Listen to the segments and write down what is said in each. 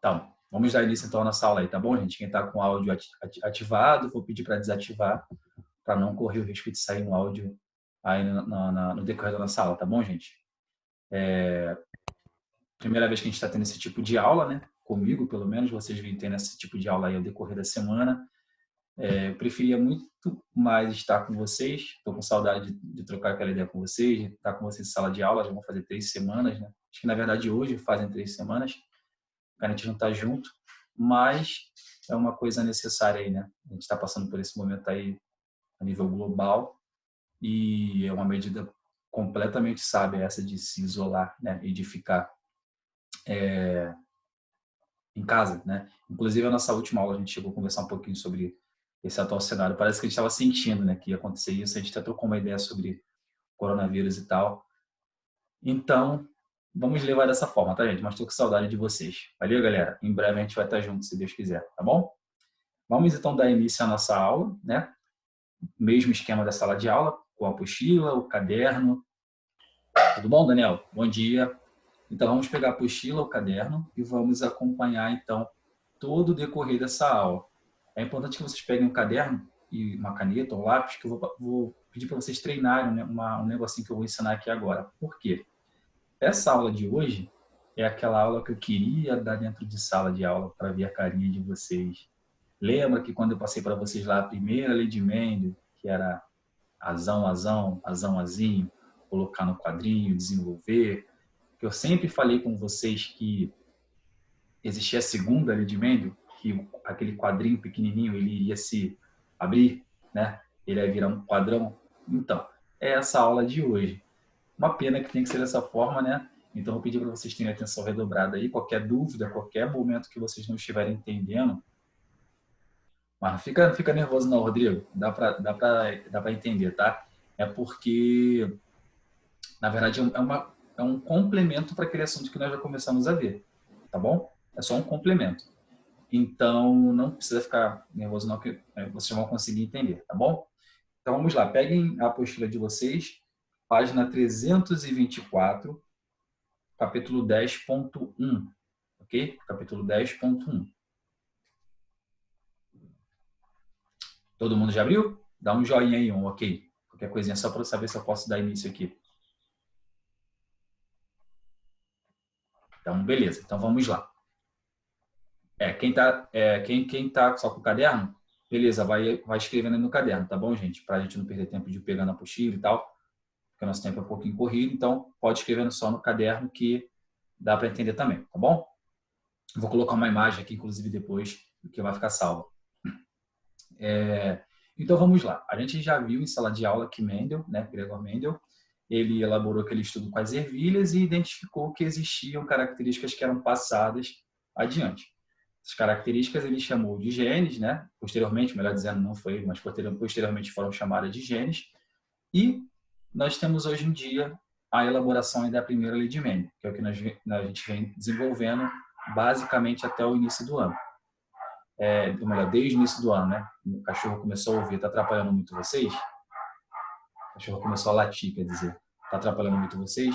Então, vamos dar início então à nossa aula aí, tá bom, gente? Quem está com o áudio ativado, vou pedir para desativar, para não correr o risco de sair um áudio aí no decorrer da nossa aula, tá bom, gente? Primeira vez que a gente está tendo esse tipo de aula, né? Comigo, pelo menos, vocês vêm tendo esse tipo de aula aí ao decorrer da semana. Eu preferia muito mais estar com vocês, estou com saudade de trocar aquela ideia com vocês, de estar com vocês em sala de aula, já vão fazer 3 semanas, né? Acho que, na verdade, hoje fazem 3 semanas, a gente não está junto, mas é uma coisa necessária aí, né? A gente está passando por esse momento aí a nível global e é uma medida completamente sábia essa de se isolar, né? E de ficar em casa, né? Inclusive, a nossa última aula a gente chegou a conversar um pouquinho sobre esse atual cenário. Parece que a gente estava sentindo, né, que ia acontecer isso. A gente até trocou uma ideia sobre coronavírus e tal. Então, vamos levar dessa forma, tá, gente? Mas estou com saudade de vocês. Valeu, galera? Em breve a gente vai estar junto, se Deus quiser, tá bom? Vamos então dar início à nossa aula, né? Mesmo esquema da sala de aula, com a apostila, o caderno. Tudo bom, Daniel? Bom dia. Então, vamos pegar a apostila, o caderno e vamos acompanhar, então, todo o decorrer dessa aula. É importante que vocês peguem um caderno e uma caneta ou um lápis, que eu vou pedir para vocês treinarem, né, um negocinho que eu vou ensinar aqui agora. Por quê? Essa aula de hoje é aquela aula que eu queria dar dentro de sala de aula para ver a carinha de vocês. Lembra que quando eu passei para vocês lá a primeira lei de Mendel, que era azão, azão, azão, azinho, colocar no quadrinho, desenvolver, que eu sempre falei com vocês que existia a segunda lei de Mendel, que aquele quadrinho pequenininho ele iria se abrir, né? Ele ia virar um quadrão. Então, é essa aula de hoje. Uma pena que tem que ser dessa forma, né? Então, eu vou pedir para vocês terem atenção redobrada aí. Qualquer dúvida, qualquer momento que vocês não estiverem entendendo, mas não fica nervoso não, Rodrigo. Dá para entender, tá? É porque, na verdade, é um complemento para aquele assunto que nós já começamos a ver, tá bom? É só um complemento. Então, não precisa ficar nervoso não, que vocês vão conseguir entender, tá bom? Então, vamos lá. Peguem a apostila de vocês, página 324, capítulo 10.1, ok? Capítulo 10.1. Todo mundo já abriu? Dá um joinha aí, um ok. Qualquer coisinha só para eu saber se eu posso dar início aqui. Então, beleza. Então, vamos lá. Quem tá só com o caderno, beleza, vai escrevendo aí no caderno, tá bom, gente? Para a gente não perder tempo de pegar na apostila e tal, porque o nosso tempo é um pouquinho corrido, então pode escrevendo só no caderno que dá para entender também, tá bom? Vou colocar uma imagem aqui, inclusive, depois, que vai ficar salva. Então, vamos lá. A gente já viu em sala de aula que Mendel, né, Gregor Mendel, ele elaborou aquele estudo com as ervilhas e identificou que existiam características que eram passadas adiante. Essas características ele chamou de genes, né? Posteriormente, melhor dizendo, não foi, mas posteriormente foram chamadas de genes. E nós temos hoje em dia a elaboração da primeira lei de Mendel, que é o que a gente vem desenvolvendo basicamente até o início do ano. Ou melhor, desde o início do ano, né? O cachorro começou a ouvir, está atrapalhando muito vocês? O cachorro começou a latir, quer dizer, está atrapalhando muito vocês?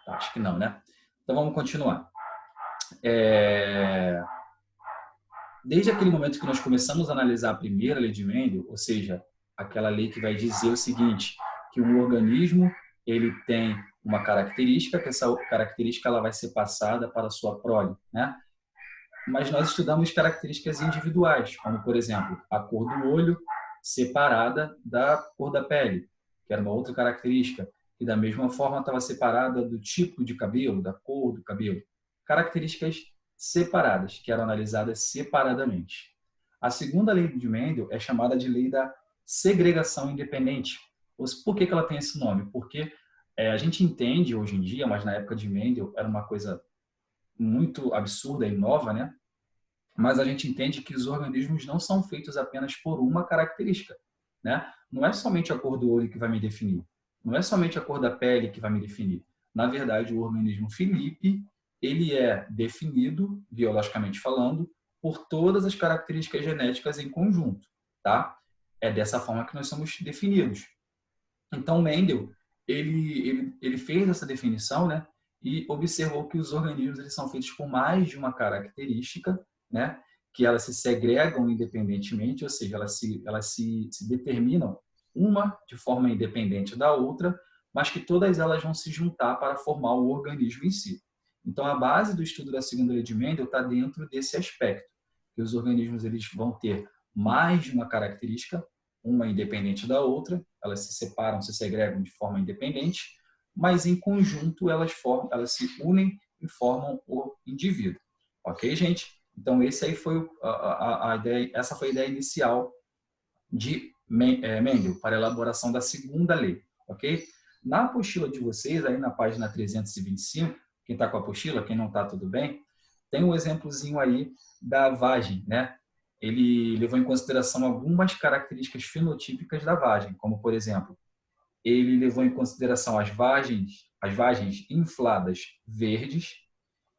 Tá, acho que não, né? Então vamos continuar. Desde aquele momento que nós começamos a analisar a primeira lei de Mendel, ou seja, aquela lei que vai dizer o seguinte, que um organismo ele tem uma característica, que essa característica ela vai ser passada para a sua prole, né? Mas nós estudamos características individuais, como, por exemplo, a cor do olho separada da cor da pele, que era uma outra característica, e da mesma forma estava separada do tipo de cabelo, da cor do cabelo. Características separadas, que eram analisadas separadamente. A segunda lei de Mendel é chamada de lei da segregação independente. Por que ela tem esse nome? Porque a gente entende hoje em dia, mas na época de Mendel era uma coisa muito absurda e nova, né? Mas a gente entende que os organismos não são feitos apenas por uma característica, né? Não é somente a cor do olho que vai me definir, não é somente a cor da pele que vai me definir. Na verdade, o organismo Felipe, ele é definido, biologicamente falando, por todas as características genéticas em conjunto, tá? É dessa forma que nós somos definidos. Então, Mendel, ele fez essa definição, né? e observou que os organismos eles são feitos por mais de uma característica, né? Que elas se segregam independentemente, ou seja, elas se determinam uma de forma independente da outra, mas que todas elas vão se juntar para formar o organismo em si. Então, a base do estudo da segunda lei de Mendel está dentro desse aspecto, que os organismos eles vão ter mais de uma característica, uma independente da outra, elas se separam, se segregam de forma independente, mas em conjunto elas se unem e formam o indivíduo. Ok, gente? Então, esse aí foi a ideia, essa foi a ideia inicial de Mendel para a elaboração da segunda lei, ok? Na apostila de vocês, aí na página 325, quem está com a apostila, quem não está, tudo bem, tem um exemplozinho aí da vagem, né? Ele levou em consideração algumas características fenotípicas da vagem, como, por exemplo, ele levou em consideração as vagens infladas verdes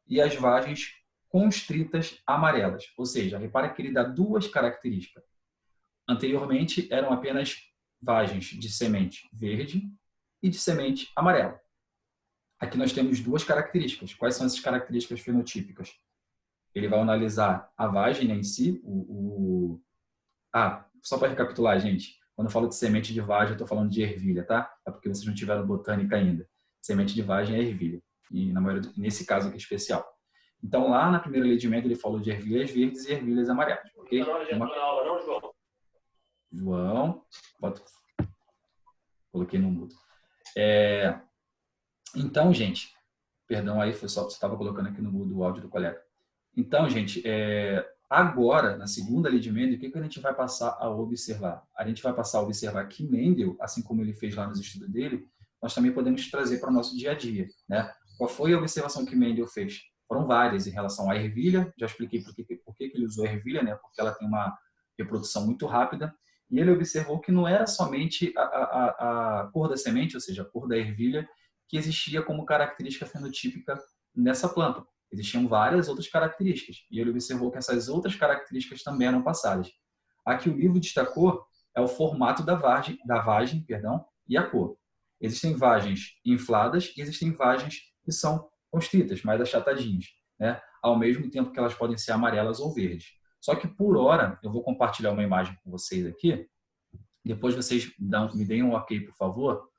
e as vagens constritas amarelas. Ou seja, repara que ele dá duas características. Anteriormente, eram apenas vagens de semente verde e de semente amarela. Aqui nós temos duas características. Quais são essas características fenotípicas? Ele vai analisar a vagem em si. Só para recapitular, gente. Quando eu falo de semente de vagem, eu estou falando de ervilha, tá? É porque vocês não tiveram botânica ainda. Semente de vagem é ervilha. E nesse caso aqui especial. Então, lá na primeira lei de Mendel, ele falou de ervilhas verdes e ervilhas amarelas. Ok? João, coloquei no mudo. Então, gente, perdão aí, foi só você estava colocando aqui no mudo o áudio do colega. Então, gente, agora, na segunda lei de Mendel, o que a gente vai passar a observar? A gente vai passar a observar que Mendel, assim como ele fez lá nos estudos dele, nós também podemos trazer para o nosso dia a dia, né? Qual foi a observação que Mendel fez? Foram várias em relação à ervilha, já expliquei por que ele usou a ervilha, né? Porque ela tem uma reprodução muito rápida, e ele observou que não era somente a cor da semente, ou seja, a cor da ervilha, que existia como característica fenotípica nessa planta. Existiam várias outras características, e ele observou que essas outras características também eram passadas. A que o livro destacou é o formato da vagem, e a cor. Existem vagens infladas e existem vagens que são constritas, mais achatadinhas, né? Ao mesmo tempo que elas podem ser amarelas ou verdes. Só que, por hora, eu vou compartilhar uma imagem com vocês aqui, depois vocês me deem um ok, por favor,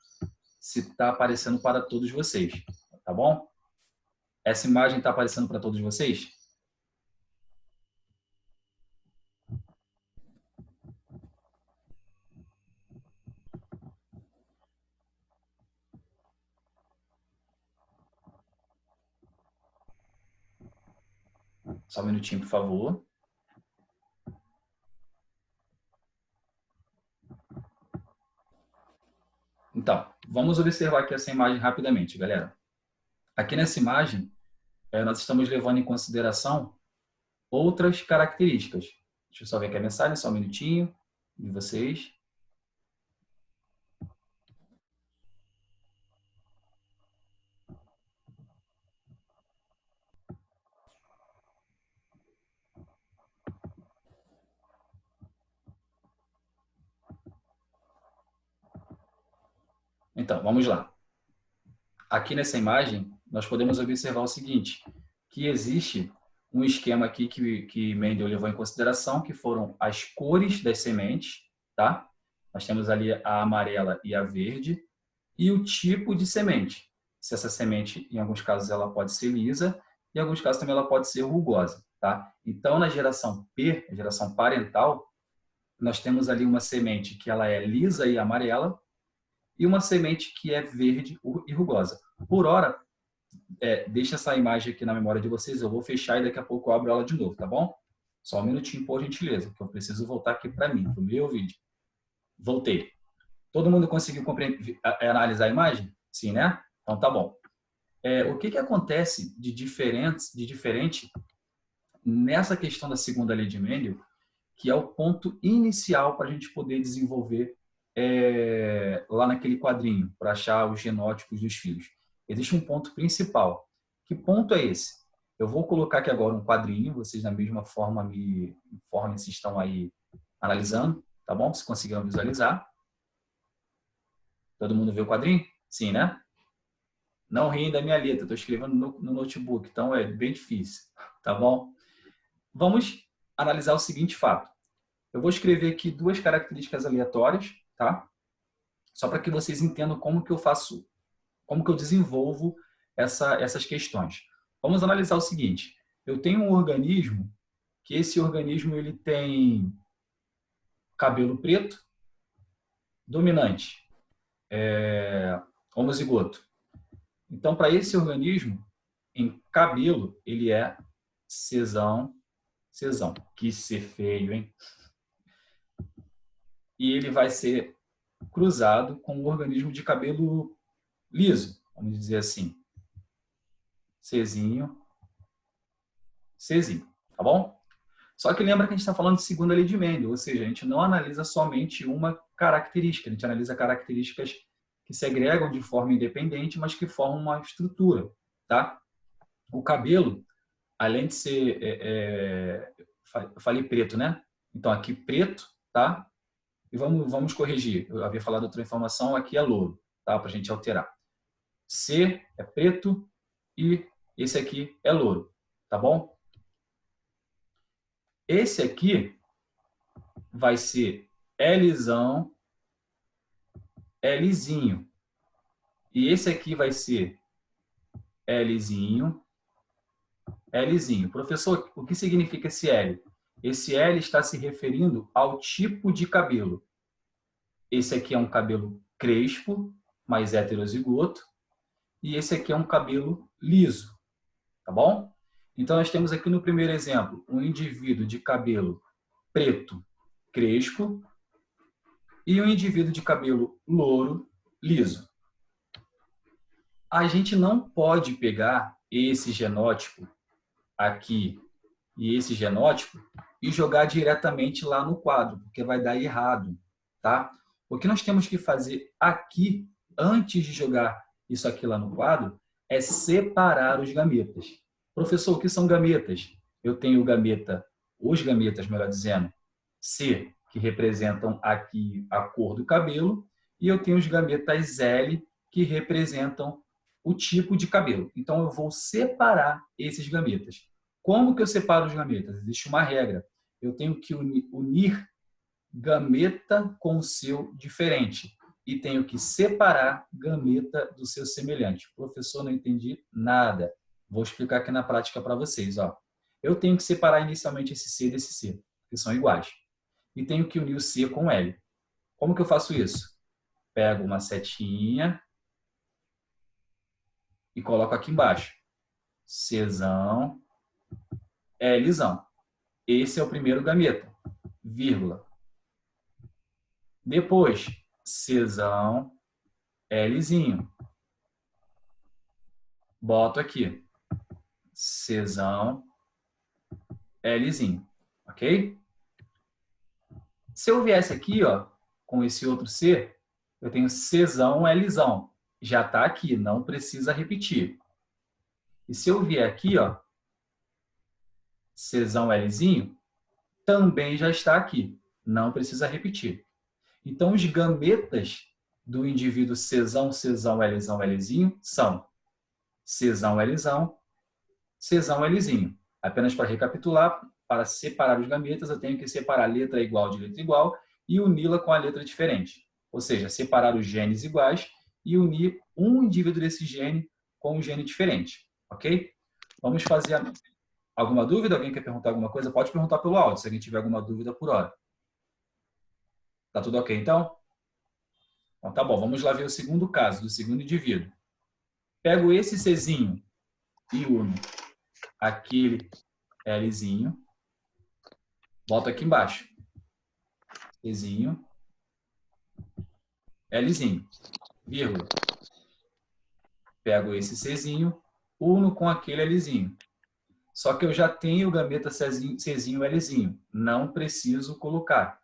se está aparecendo para todos vocês, tá bom? Essa imagem está aparecendo para todos vocês? Só um minutinho, por favor. Então, vamos observar aqui essa imagem rapidamente, galera. Aqui nessa imagem, nós estamos levando em consideração outras características. Deixa eu só ver aqui a mensagem, só um minutinho de vocês. Então, vamos lá. Aqui nessa imagem, nós podemos observar o seguinte, que existe um esquema aqui que Mendel levou em consideração, que foram as cores das sementes, tá? Nós temos ali a amarela e a verde, e o tipo de semente. Se essa semente, em alguns casos, ela pode ser lisa, em alguns casos também ela pode ser rugosa, tá? Então, na geração P, a geração parental, nós temos ali uma semente que ela é lisa e amarela, e uma semente que é verde e rugosa. Por hora, deixa essa imagem aqui na memória de vocês, eu vou fechar e daqui a pouco eu abro ela de novo, tá bom? Só um minutinho, por gentileza, que eu preciso voltar aqui para mim, para o meu vídeo. Voltei. Todo mundo conseguiu analisar a imagem? Sim, né? Então tá bom. O que acontece de diferente nessa questão da segunda lei de Mendel, que é o ponto inicial para a gente poder desenvolver lá naquele quadrinho, para achar os genótipos dos filhos. Existe um ponto principal. Que ponto é esse? Eu vou colocar aqui agora um quadrinho, vocês da mesma forma me informem se estão aí analisando, tá bom? Se conseguiram visualizar. Todo mundo vê o quadrinho? Sim, né? Não riem da minha letra, estou escrevendo no notebook, então é bem difícil, tá bom? Vamos analisar o seguinte fato. Eu vou escrever aqui duas características aleatórias, tá? Só para que vocês entendam como que eu faço, como que eu desenvolvo essas questões. Vamos analisar o seguinte. Eu tenho um organismo que esse organismo ele tem cabelo preto, dominante, homozigoto. Então, para esse organismo, em cabelo, ele é cesão. Que ser feio, hein? E ele vai ser cruzado com um organismo de cabelo liso, vamos dizer assim. Czinho, tá bom? Só que lembra que a gente está falando de segunda lei de Mendel, ou seja, a gente não analisa somente uma característica, a gente analisa características que se agregam de forma independente, mas que formam uma estrutura, tá? O cabelo, além de ser, eu falei preto, né? Então aqui preto, tá? E vamos corrigir. Eu havia falado outra informação, aqui é louro, tá? Para a gente alterar. C é preto e esse aqui é louro, tá bom? Esse aqui vai ser Lzão, Lzinho. E esse aqui vai ser Lzinho, Lzinho. Professor, o que significa esse L? Esse L está se referindo ao tipo de cabelo. Esse aqui é um cabelo crespo, mais heterozigoto. E esse aqui é um cabelo liso, tá bom? Então, nós temos aqui no primeiro exemplo um indivíduo de cabelo preto, crespo, e um indivíduo de cabelo louro, liso. A gente não pode pegar esse genótipo aqui e esse genótipo e jogar diretamente lá no quadro, porque vai dar errado, tá? O que nós temos que fazer aqui, antes de jogar isso aqui lá no quadro, é separar os gametas. Professor, o que são gametas? Eu tenho os gametas, melhor dizendo, C, que representam aqui a cor do cabelo, e eu tenho os gametas L, que representam o tipo de cabelo. Então, eu vou separar esses gametas. Como que eu separo os gametas? Existe uma regra. Eu tenho que unir gameta com o seu diferente e tenho que separar gameta do seu semelhante. Professor, não entendi nada. Vou explicar aqui na prática para vocês. Ó. Eu tenho que separar inicialmente esse C desse C, que são iguais. E tenho que unir o C com o L. Como que eu faço isso? Pego uma setinha e coloco aqui embaixo. Czão, Lzão. Esse é o primeiro gameta, vírgula. Depois, Czão, Lzinho. Boto aqui. Czão, Lzinho. Ok? Se eu viesse aqui, ó, com esse outro C, eu tenho Czão, Lzão. Já está aqui, não precisa repetir. E se eu vier aqui, ó, Czão, Lzinho, também já está aqui. Não precisa repetir. Então, os gametas do indivíduo Czão, Lzão, Lzinho são Czão, Lzão, Czão, Lzinho. Apenas para recapitular, para separar os gametas, eu tenho que separar letra igual de letra igual e uni-la com a letra diferente. Ou seja, separar os genes iguais e unir um indivíduo desse gene com um gene diferente. Ok? Vamos fazer alguma dúvida? Alguém quer perguntar alguma coisa? Pode perguntar pelo áudio, se alguém tiver alguma dúvida por hora. Tá tudo ok, então? Então tá bom, vamos lá ver o segundo caso, do segundo indivíduo. Pego esse Czinho e uno aquele Lzinho. Boto aqui embaixo. Czinho, Lzinho, vírgula. Pego esse Czinho, uno com aquele Lzinho. Só que eu já tenho o gameta Czinho, Lzinho. Não preciso colocar.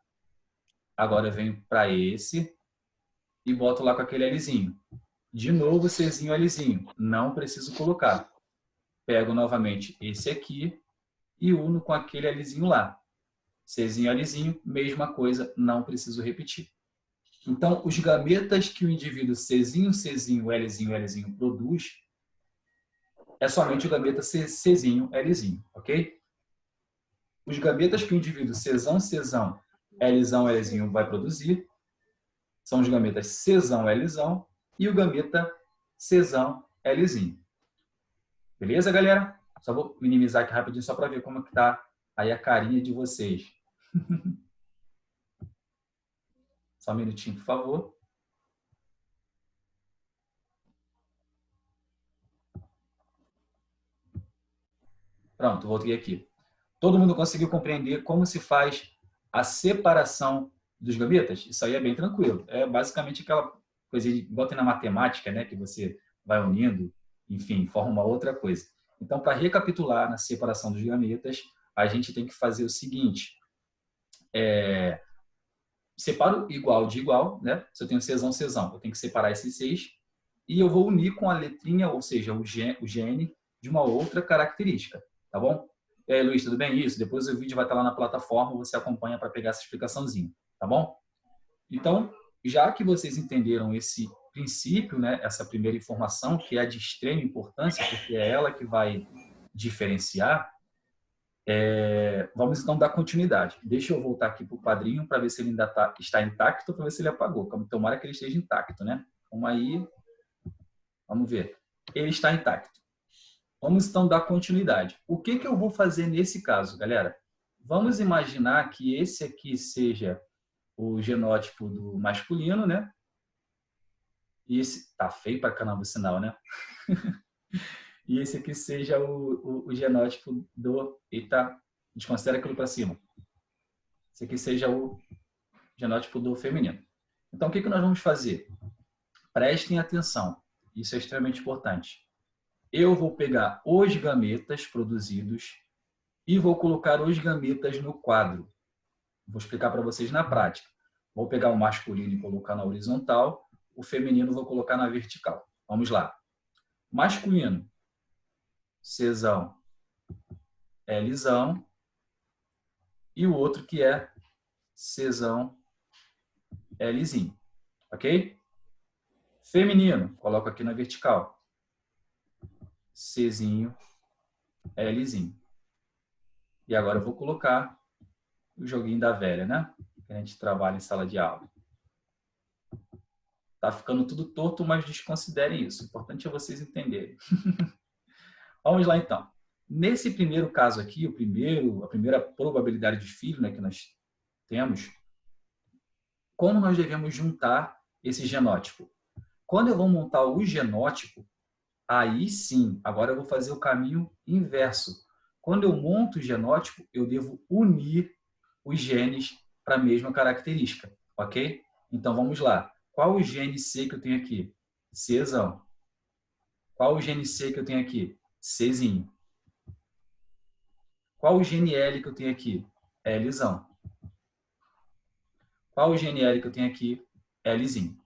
Agora eu venho para esse e boto lá com aquele Lzinho. De novo, Czinho, Lzinho. Não preciso colocar. Pego novamente esse aqui e uno com aquele Lzinho lá. Czinho, Lzinho, mesma coisa, não preciso repetir. Então, os gametas que o indivíduo Czinho, Czinho, Lzinho, Lzinho produz é somente o gameta Czinho, Lzinho, ok? Os gametas que o indivíduo Czão, Czão, Lzão, Lzinho vai produzir são os gametas Czão, Lzão e o gameta Czão, Lzinho. Beleza, galera? Só vou minimizar aqui rapidinho só para ver como que tá aí a carinha de vocês. Só um minutinho, por favor. Pronto, voltei aqui. Todo mundo conseguiu compreender como se faz a separação dos gametas? Isso aí é bem tranquilo. É basicamente aquela coisa igual tem na matemática, né, que você vai unindo, enfim, forma uma outra coisa. Então, para recapitular na separação dos gametas, a gente tem que fazer o seguinte: separo igual de igual, né? Se eu tenho Czão, Czão, eu tenho que separar esses 6 e eu vou unir com a letrinha, ou seja, o gene de uma outra característica, tá bom? E aí, Luiz, tudo bem? Isso. Depois o vídeo vai estar lá na plataforma, você acompanha para pegar essa explicaçãozinha, tá bom? Então, já que vocês entenderam esse princípio, né, essa primeira informação, que é de extrema importância, porque é ela que vai diferenciar, vamos então dar continuidade. Deixa eu voltar aqui para o quadrinho para ver se ele ainda está intacto, para ver se ele apagou. Tomara que ele esteja intacto, né? Vamos aí, vamos ver. Ele está intacto. Vamos então dar continuidade. O que eu vou fazer nesse caso, galera? Vamos imaginar que esse aqui seja o genótipo do masculino, né? E esse tá feio para caramba o sinal, né? E esse aqui seja o genótipo do... Eita, desconsidera aquilo para cima. Esse aqui seja o genótipo do feminino. Então, o que nós vamos fazer? Prestem atenção. Isso é extremamente importante. Eu vou pegar os gametas produzidos e vou colocar os gametas no quadro. Vou explicar para vocês na prática. Vou pegar o masculino e colocar na horizontal, o feminino vou colocar na vertical. Vamos lá. Masculino, Czão, Lzão, e o outro que é Czão, Lzinho. Ok? Feminino, coloco aqui na vertical. Czinho, Lzinho. E agora eu vou colocar o joguinho da velha, né? Que a gente trabalha em sala de aula. Tá ficando tudo torto, mas desconsiderem isso. O importante é vocês entenderem. Vamos lá, então. Nesse primeiro caso aqui, a primeira probabilidade de filho, né, que nós temos, como nós devemos juntar esse genótipo? Quando eu vou montar o genótipo, aí sim, agora eu vou fazer o caminho inverso. Quando eu monto o genótipo, eu devo unir os genes para a mesma característica, ok? Então, vamos lá. Qual o gene C que eu tenho aqui? Czão. Qual o gene C que eu tenho aqui? Czinho. Qual o gene L que eu tenho aqui? Lzão. Qual o gene L que eu tenho aqui? Lzinho.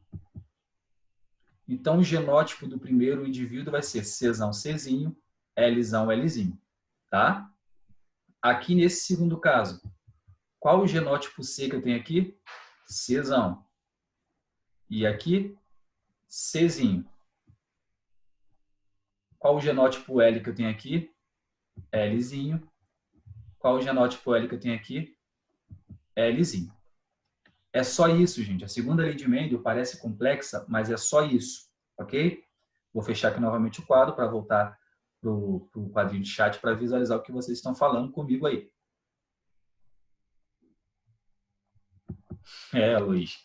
Então, o genótipo do primeiro indivíduo vai ser Czão, Czinho, Lzão, Lzinho. Tá? Aqui nesse segundo caso, qual o genótipo C que eu tenho aqui? Czão. E aqui, Czinho. Qual o genótipo L que eu tenho aqui? Lzinho. Qual o genótipo L que eu tenho aqui? Lzinho. É só isso, gente. A segunda lei de Mendel parece complexa, mas é só isso, ok? Vou fechar aqui novamente o quadro para voltar para o quadrinho de chat para visualizar o que vocês estão falando comigo aí. Luiz.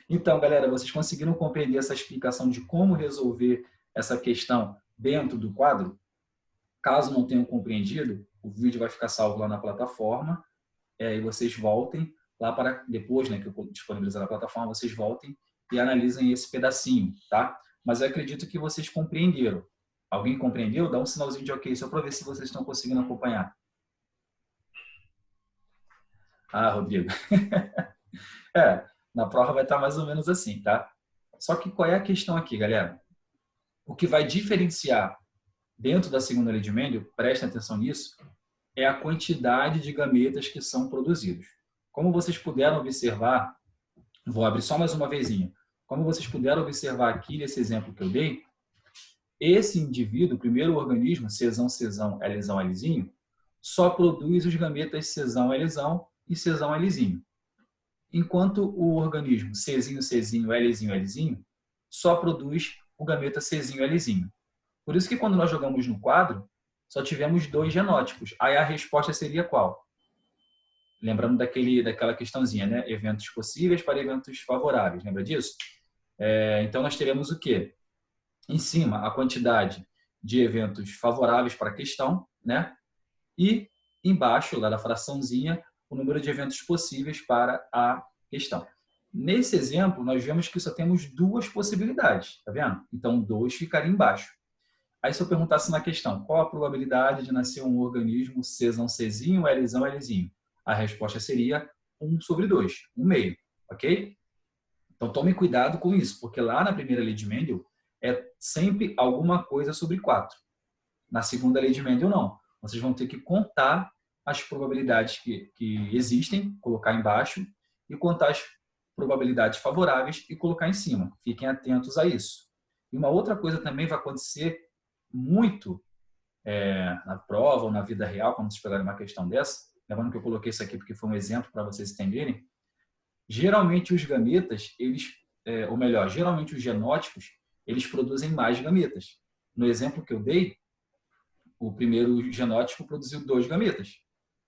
Então, galera, vocês conseguiram compreender essa explicação de como resolver essa questão dentro do quadro? Caso não tenham compreendido, o vídeo vai ficar salvo lá na plataforma e vocês voltem lá para depois, né, que eu disponibilizar na plataforma, vocês voltem e analisem esse pedacinho, tá? Mas eu acredito que vocês compreenderam. Alguém compreendeu? Dá um sinalzinho de ok, só para ver se vocês estão conseguindo acompanhar. Ah, Rodrigo. Na prova vai estar mais ou menos assim, tá? Só que qual é a questão aqui, galera? O que vai diferenciar dentro da segunda lei de Mendel, prestem atenção nisso, é a quantidade de gametas que são produzidos. Como vocês puderam observar, Vou abrir só mais uma vezinha. Como vocês puderam observar aqui nesse exemplo que eu dei, esse indivíduo, o primeiro organismo, Czão, Czão, Lzão, Lzinho, só produz os gametas Czão, Lzão e Czão, Lzinho. Enquanto o organismo Czinho, Czinho, Lzinho, Lzinho, só produz o gameta Czinho, Lzinho. Por isso que quando nós jogamos no quadro, só tivemos 2 genótipos. Aí a resposta seria qual? Lembrando daquela questãozinha, né? Eventos possíveis para eventos favoráveis. Lembra disso? Então, nós teremos o quê? Em cima, a quantidade de eventos favoráveis para a questão, né? E embaixo, lá da fraçãozinha, o número de eventos possíveis para a questão. Nesse exemplo, nós vemos que só temos 2 possibilidades, tá vendo? Então, 2 ficaria embaixo. Aí, se eu perguntasse na questão, qual a probabilidade de nascer um organismo Czão, Czinho, Lzão, Lzinho? A resposta seria 1/2, 1/2, ok? Então, tome cuidado com isso, porque lá na primeira lei de Mendel é sempre alguma coisa sobre 4. Na segunda lei de Mendel, não. Vocês vão ter que contar as probabilidades que existem, colocar embaixo, e contar as probabilidades favoráveis e colocar em cima. Fiquem atentos a isso. E uma outra coisa também vai acontecer muito na prova ou na vida real, quando vocês pegarem uma questão dessa, lembrando que eu coloquei isso aqui porque foi um exemplo para vocês entenderem, geralmente os gametas, ou melhor, geralmente os genótipos, eles produzem mais gametas. No exemplo que eu dei, o primeiro genótipo produziu 2 gametas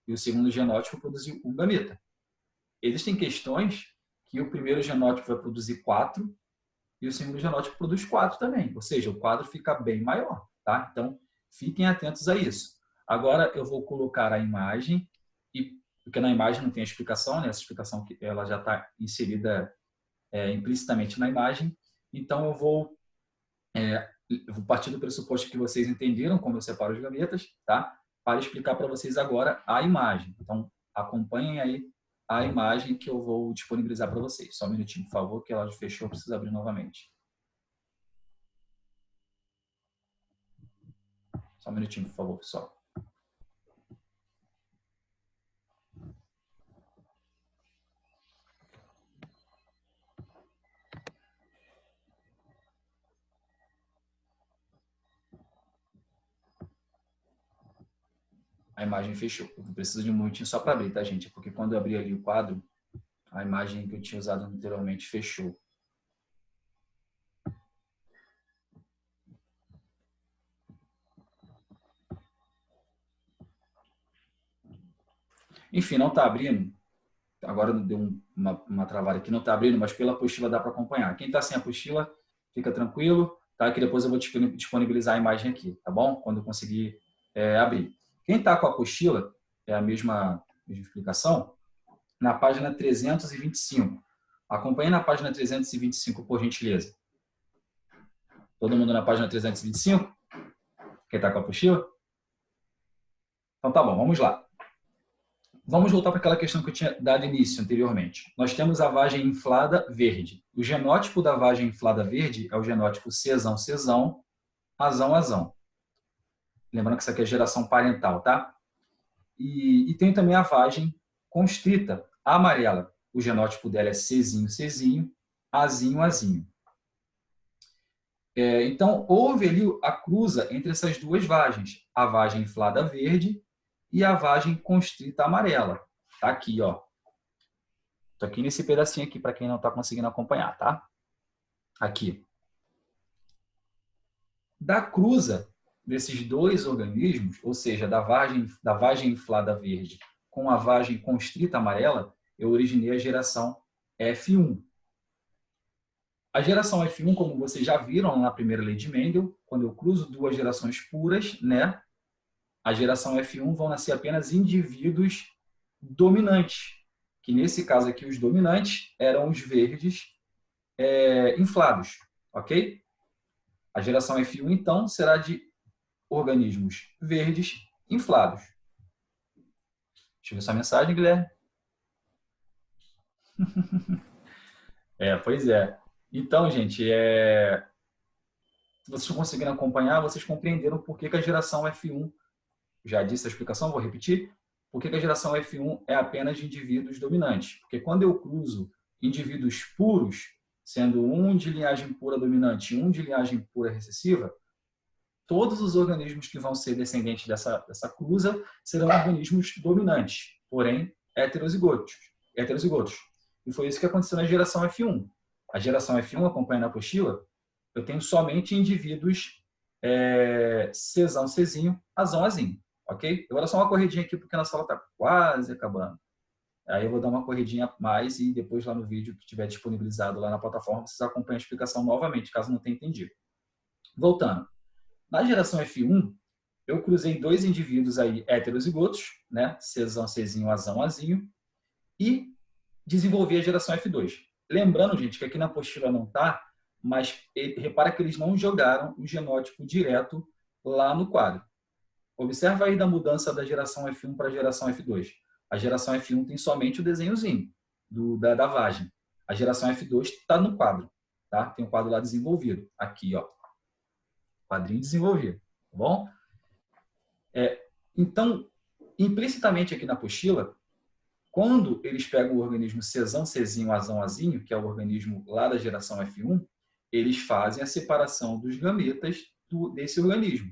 e o segundo genótipo produziu 1 gameta. Existem questões que o primeiro genótipo vai produzir 4 e o segundo genótipo produz 4 também, ou seja, o quadro fica bem maior, tá? Então, fiquem atentos a isso. Agora eu vou colocar a imagem, porque na imagem não tem a explicação, né? Essa explicação ela já está inserida implicitamente na imagem. Então eu vou partir do pressuposto que vocês entenderam como eu separo os gametas, tá? Para explicar para vocês agora a imagem. Então acompanhem aí a imagem que eu vou disponibilizar para vocês. Só um minutinho, por favor, que ela fechou, preciso abrir novamente. Só um minutinho, por favor, pessoal. A imagem fechou. Eu preciso de um minutinho só para abrir, tá, gente? Porque quando eu abri ali o quadro, a imagem que eu tinha usado anteriormente fechou. Enfim, não está abrindo. Agora deu uma travada aqui, não está abrindo, mas pela apostila dá para acompanhar. Quem está sem apostila, fica tranquilo, tá? Que depois eu vou disponibilizar a imagem aqui, tá bom? Quando eu conseguir abrir. Quem está com a apostila, é a mesma explicação, na página 325. Acompanhe na página 325, por gentileza. Todo mundo na página 325? Quem está com a apostila? Então tá bom, vamos lá. Vamos voltar para aquela questão que eu tinha dado início anteriormente. Nós temos a vagem inflada verde. O genótipo da vagem inflada verde é o genótipo Czão, Czão, Azão, Azão. Lembrando que isso aqui é geração parental, tá? E tem também a vagem constrita amarela. O genótipo dela é Czinho, Czinho, Azinho, Azinho. Então, houve ali a cruza entre essas 2 vagens. A vagem inflada verde e a vagem constrita amarela. Tá aqui, ó. Tô aqui nesse pedacinho aqui, para quem não está conseguindo acompanhar, tá? Aqui. Da cruza desses 2 organismos, ou seja, da vagem inflada verde com a vagem constrita amarela, eu originei a geração F1. A geração F1, como vocês já viram na primeira lei de Mendel, quando eu cruzo 2 gerações puras, né? A geração F1 vão nascer apenas indivíduos dominantes, que nesse caso aqui os dominantes eram os verdes inflados, ok? A geração F1, então, será de organismos verdes inflados. Deixa eu ver sua mensagem, Guilherme. Pois é. Então, gente, se vocês estão conseguindo acompanhar, vocês compreenderam por que a geração F1, já disse a explicação, vou repetir, por que a geração F1 é apenas de indivíduos dominantes. Porque quando eu cruzo indivíduos puros, sendo um de linhagem pura dominante e um de linhagem pura recessiva, todos os organismos que vão ser descendentes dessa clusa serão organismos dominantes, porém heterozigotos. E foi isso que aconteceu na geração F1. A geração F1, acompanhando a apostila, eu tenho somente indivíduos Czão, Czinho, Azão, Azinho. Ok? Agora só uma corridinha aqui, porque a nossa aula está quase acabando. Aí eu vou dar uma corridinha a mais e depois lá no vídeo que estiver disponibilizado lá na plataforma, vocês acompanham a explicação novamente, caso não tenha entendido. Voltando. Na geração F1, eu cruzei dois indivíduos aí heterozigotos, né? Czão, Czinho, Azão, Azinho, e desenvolvi a geração F2. Lembrando, gente, que aqui na apostila não está, mas repara que eles não jogaram o genótipo direto lá no quadro. Observa aí da mudança da geração F1 para a geração F2. A geração F1 tem somente o desenhozinho da vagem. A geração F2 está no quadro. Tá? Tem um quadro lá desenvolvido. Aqui, ó. Quadrinho desenvolvido. Tá bom? Então, implicitamente aqui na apostila, quando eles pegam o organismo Czão, Czinho, Azão, Azinho, que é o organismo lá da geração F1, eles fazem a separação dos gametas desse organismo.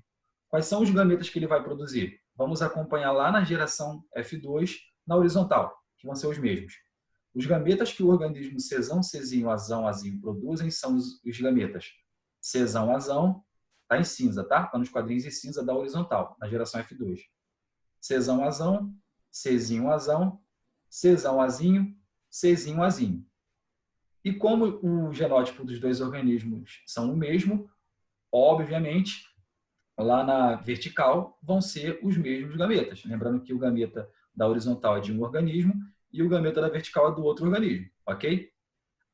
Quais são os gametas que ele vai produzir? Vamos acompanhar lá na geração F2, na horizontal, que vão ser os mesmos. Os gametas que o organismo Czão, Czinho, Azão, Azinho produzem são os gametas Czão, Azão, está em cinza, tá? Está nos quadrinhos em cinza da horizontal, na geração F2. Czão, Azão, Czinho, Azão, Czão, Azinho, Czinho, Azinho. E como o genótipo dos dois organismos são o mesmo, obviamente, lá na vertical vão ser os mesmos gametas. Lembrando que o gameta da horizontal é de um organismo e o gameta da vertical é do outro organismo, ok?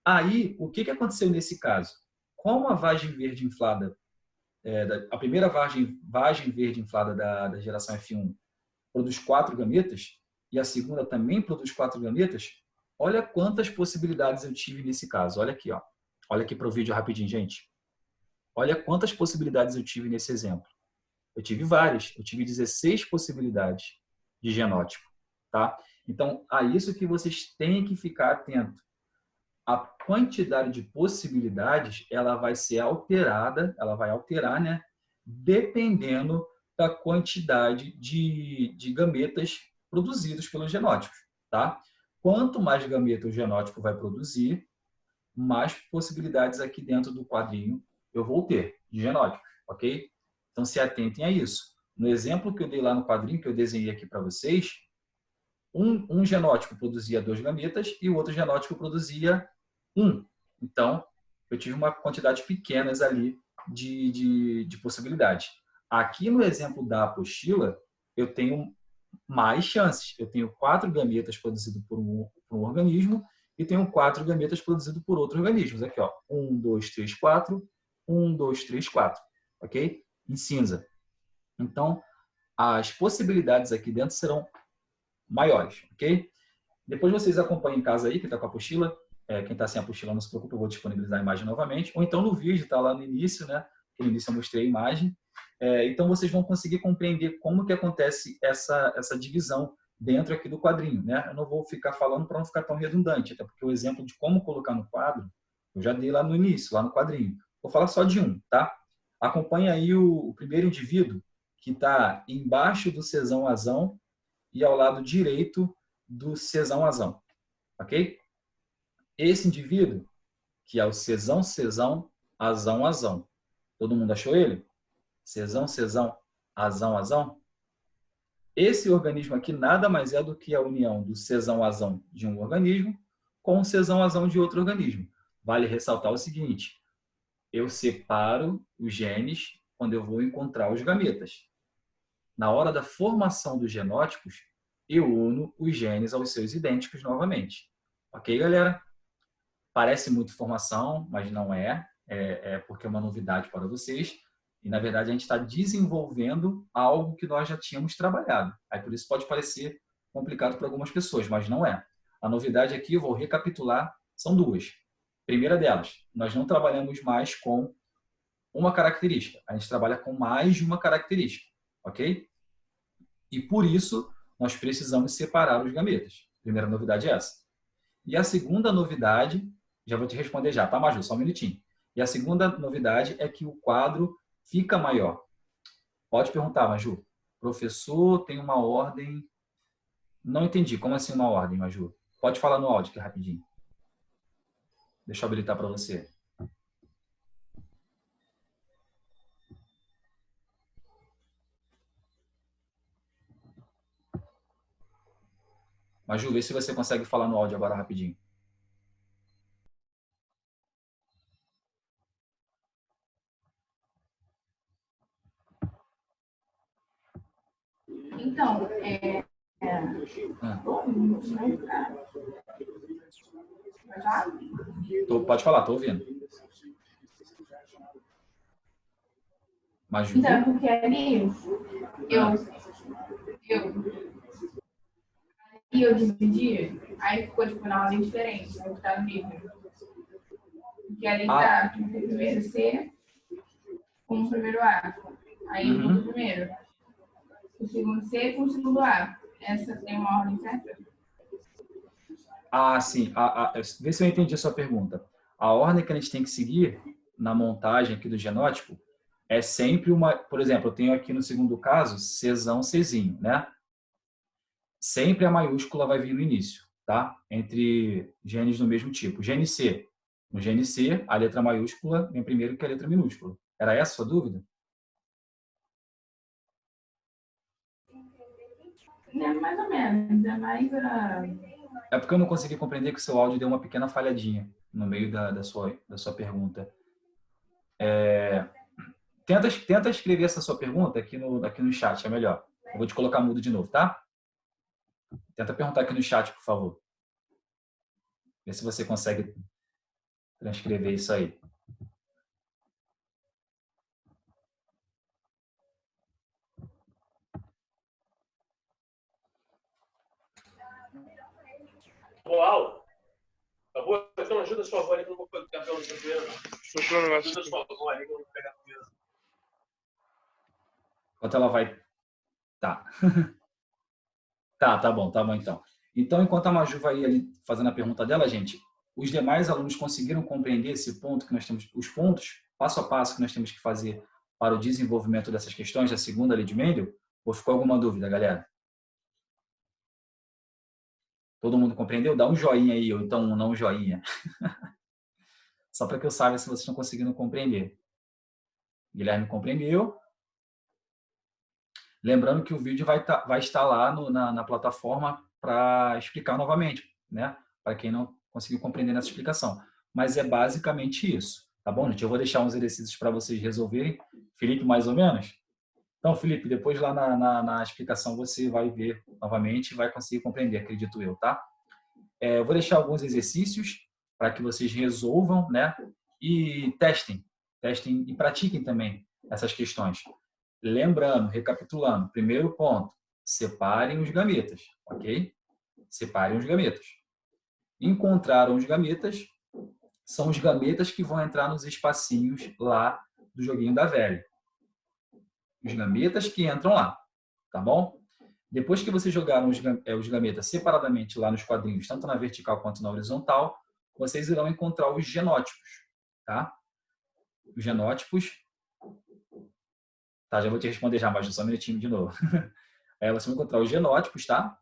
Aí, o que aconteceu nesse caso? Como a vagem verde inflada, a primeira vagem verde inflada da geração F1 produz 4 gametas e a segunda também produz 4 gametas, olha quantas possibilidades eu tive nesse caso. Olha aqui, ó. Olha aqui para o vídeo rapidinho, gente. Olha quantas possibilidades eu tive nesse exemplo. Eu tive várias. Eu tive 16 possibilidades de genótipo. Tá? Então, a isso que vocês têm que ficar atento. A quantidade de possibilidades, ela vai ser alterada, ela vai alterar, né? Dependendo da quantidade de gametas produzidos pelos genótipos. Tá? Quanto mais gameta o genótipo vai produzir, mais possibilidades aqui dentro do quadrinho eu vou ter de genótipos, ok? Então, se atentem a isso. No exemplo que eu dei lá no quadrinho, que eu desenhei aqui para vocês, um genótipo produzia 2 gametas e o outro genótipo produzia 1. Então, eu tive uma quantidade pequena ali de possibilidades. Aqui no exemplo da apostila, eu tenho mais chances. Eu tenho 4 gametas produzidos por um organismo e tenho 4 gametas produzidos por outros organismos. Aqui, ó, 1, 2, 3, 4, 1, 2, 3, 4, ok? Em cinza. Então, as possibilidades aqui dentro serão maiores, ok? Depois vocês acompanham em casa aí, que está com a apostila. Quem está sem a apostila, não se preocupe, eu vou disponibilizar a imagem novamente. Ou então no vídeo, está lá no início, né? No início eu mostrei a imagem. Então vocês vão conseguir compreender como que acontece essa divisão dentro aqui do quadrinho, né? Eu não vou ficar falando para não ficar tão redundante, até porque o exemplo de como colocar no quadro, eu já dei lá no início, lá no quadrinho. Vou falar só de um, tá? Acompanha aí o primeiro indivíduo, que está embaixo do Czão, Azão e ao lado direito do Czão, Azão, ok? Esse indivíduo, que é o Czão, Czão, Azão, Azão. Todo mundo achou ele? Czão, Czão, Azão, Azão. Esse organismo aqui nada mais é do que a união do Czão, Azão de um organismo com o Czão, Azão de outro organismo. Vale ressaltar o seguinte, eu separo os genes quando eu vou encontrar os gametas. Na hora da formação dos genótipos, eu uno os genes aos seus idênticos novamente. Ok, galera? Parece muita informação, mas não é. É porque é uma novidade para vocês. E, na verdade, a gente está desenvolvendo algo que nós já tínhamos trabalhado. Aí, por isso pode parecer complicado para algumas pessoas, mas não é. A novidade aqui, eu vou recapitular, são duas. Primeira delas, nós não trabalhamos mais com uma característica. A gente trabalha com mais de uma característica, ok? E, por isso, nós precisamos separar os gametas. Primeira novidade é essa. E a segunda novidade, já vou te responder já, tá, Maju? Só um minutinho. E a segunda novidade é que o quadro fica maior. Pode perguntar, Maju. Professor, tem uma ordem... Não entendi. Como assim uma ordem, Maju? Pode falar no áudio aqui rapidinho. Deixa eu habilitar para você. Maju, vê se você consegue falar no áudio agora rapidinho. Então, Pode falar, tô ouvindo. Maju? Então, porque ali eu dividi, aí ficou tipo na ordem diferente, no que tá no livro. Porque ali tá tipo, o primeiro C com o primeiro A. Aí eu vou pro primeiro. O segundo C com o segundo A. Essa tem uma ordem certa? Ah, sim. Vê se eu entendi a sua pergunta. A ordem que a gente tem que seguir na montagem aqui do genótipo é sempre uma... Por exemplo, eu tenho aqui no segundo caso, Czão, Czinho, né? Sempre a maiúscula vai vir no início, tá? Entre genes do mesmo tipo. Gene C. No gene C, a letra maiúscula vem primeiro que a letra minúscula. Era essa a sua dúvida? É mais ou menos. É mais É porque eu não consegui compreender que o seu áudio deu uma pequena falhadinha no meio da sua pergunta. Tenta escrever essa sua pergunta aqui no chat, é melhor. Eu vou te colocar mudo de novo, tá? Tenta perguntar aqui no chat, por favor. Vê se você consegue transcrever isso aí. Uau! Acabou? Então ajuda a sua avó aí que eu não vou pegar pelo seu primeiro. Ajuda a sua avó aí que eu não vou pegar primeiro. Enquanto ela vai... Tá. Tá bom então. Então, enquanto a Maju vai ali fazendo a pergunta dela, gente, os demais alunos conseguiram compreender esse ponto que nós temos, os pontos, passo a passo que nós temos que fazer para o desenvolvimento dessas questões da segunda lei de Mendel? Ou ficou alguma dúvida, galera? Todo mundo compreendeu? Dá um joinha aí, ou então um não joinha. Só para que eu saiba se vocês estão conseguindo compreender. Guilherme compreendeu. Lembrando que o vídeo vai estar lá na plataforma para explicar novamente, né? Para quem não conseguiu compreender nessa explicação. Mas é basicamente isso, tá bom, gente? Eu vou deixar uns exercícios para vocês resolverem. Felipe, mais ou menos? Então, Felipe, depois lá na explicação você vai ver novamente e vai conseguir compreender, acredito eu, tá? Eu vou deixar alguns exercícios para que vocês resolvam, né? E testem e pratiquem também essas questões. Lembrando, recapitulando, primeiro ponto, separem os gametas, ok? Separem os gametas. Encontraram os gametas, são os gametas que vão entrar nos espacinhos lá do joguinho da velha. Os gametas que entram lá, tá bom? Depois que vocês jogaram os gametas separadamente lá nos quadrinhos, tanto na vertical quanto na horizontal, vocês irão encontrar os genótipos, tá? Os genótipos... Tá, já vou te responder já, mas só um minutinho de novo. Vocês vão encontrar os genótipos, tá?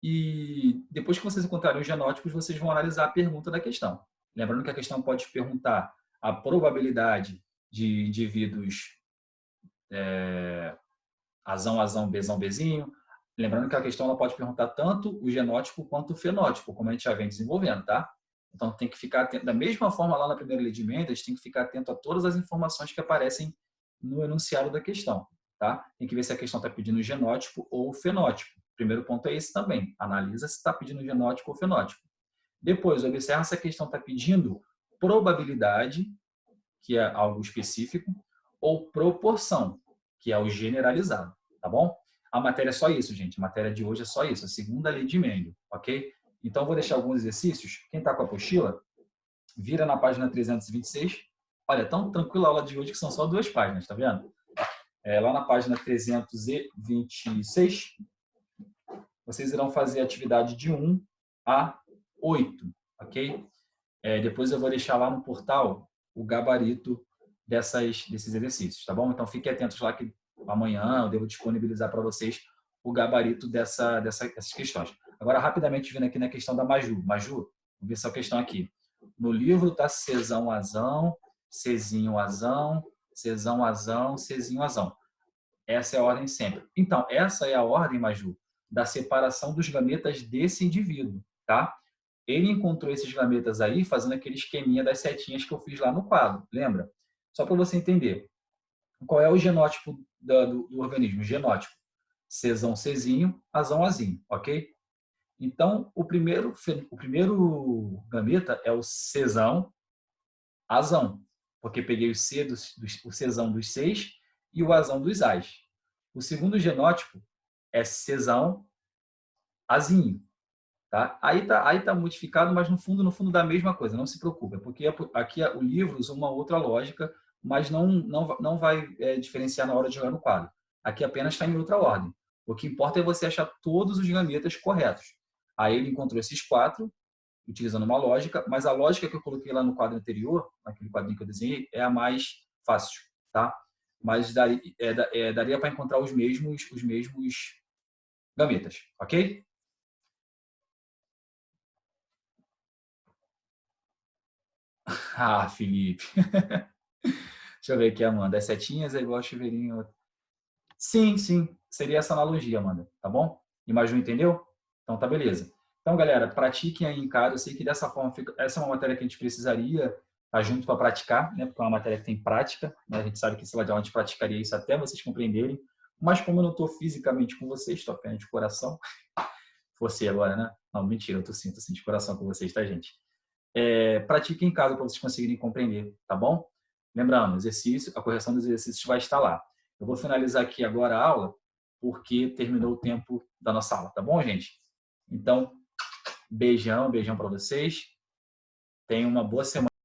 E depois que vocês encontrarem os genótipos, vocês vão analisar a pergunta da questão. Lembrando que a questão pode perguntar a probabilidade de indivíduos Azão, Bzão, Bzinho. Lembrando que a questão ela pode perguntar tanto o genótipo quanto o fenótipo, como a gente já vem desenvolvendo, tá? Então tem que ficar atento. Da mesma forma lá na primeira lei de Mendes, tem que ficar atento a todas as informações que aparecem no enunciado da questão, tá? Tem que ver se a questão está pedindo genótipo ou fenótipo. O primeiro ponto é esse também. Analisa se está pedindo genótipo ou fenótipo. Depois, observa se a questão está pedindo probabilidade, que é algo específico, ou proporção, que é o generalizado, tá bom? A matéria é só isso, gente. A matéria de hoje é só isso, a segunda lei de Mendel, ok? Então, eu vou deixar alguns exercícios. Quem está com a apostila, vira na página 326. Olha, tão tranquila a aula de hoje que são só 2 páginas, tá vendo? Lá na página 326, vocês irão fazer a atividade de 1 a 8, ok? Depois eu vou deixar lá no portal o gabarito desses exercícios, tá bom? Então, fiquem atentos lá que amanhã eu devo disponibilizar para vocês o gabarito dessas questões. Agora, rapidamente, vindo aqui na questão da Maju. Maju, vamos ver essa questão aqui. No livro está Czão, Azão, Czinho, Azão, Czão, Azão, Czinho, Azão. Essa é a ordem sempre. Então, essa é a ordem, Maju, da separação dos gametas desse indivíduo, tá? Ele encontrou esses gametas aí fazendo aquele esqueminha das setinhas que eu fiz lá no quadro, lembra? Só para você entender. Qual é o genótipo do organismo? Genótipo. Czão, Czinho, Azão, Azinho, ok? Então, o primeiro gameta é o Czão, Azão, porque peguei o Czão dos 6 e o Azão dos As. O segundo genótipo é Czão, Azinho. Tá? Aí tá modificado, mas no fundo da mesma coisa, não se preocupe, porque aqui o livro usa uma outra lógica, mas não vai diferenciar na hora de jogar no quadro. Aqui apenas está em outra ordem. O que importa é você achar todos os gametas corretos. Aí ele encontrou esses 4, utilizando uma lógica, mas a lógica que eu coloquei lá no quadro anterior, naquele quadrinho que eu desenhei, é a mais fácil, tá? Mas daria para encontrar os mesmos gametas, ok? Ah, Felipe. Deixa eu ver aqui, Amanda. As setinhas é igual a chuveirinho. Sim, sim. Seria essa analogia, Amanda. Tá bom? E Maju entendeu? Então tá beleza. Então, galera, pratiquem aí em casa. Eu sei que dessa forma, essa é uma matéria que a gente precisaria estar junto para praticar, né? Porque é uma matéria que tem prática, né? A gente sabe que esse lado a gente praticaria isso até vocês compreenderem. Mas como eu não estou fisicamente com vocês, estou apenas de coração. Você agora, né? Não, mentira, eu tô sim de coração com vocês, tá, gente? Pratiquem em casa para vocês conseguirem compreender, tá bom? Lembrando, a correção dos exercícios vai estar lá. Eu vou finalizar aqui agora a aula, porque terminou o tempo da nossa aula, tá bom, gente? Então, beijão para vocês. Tenham uma boa semana.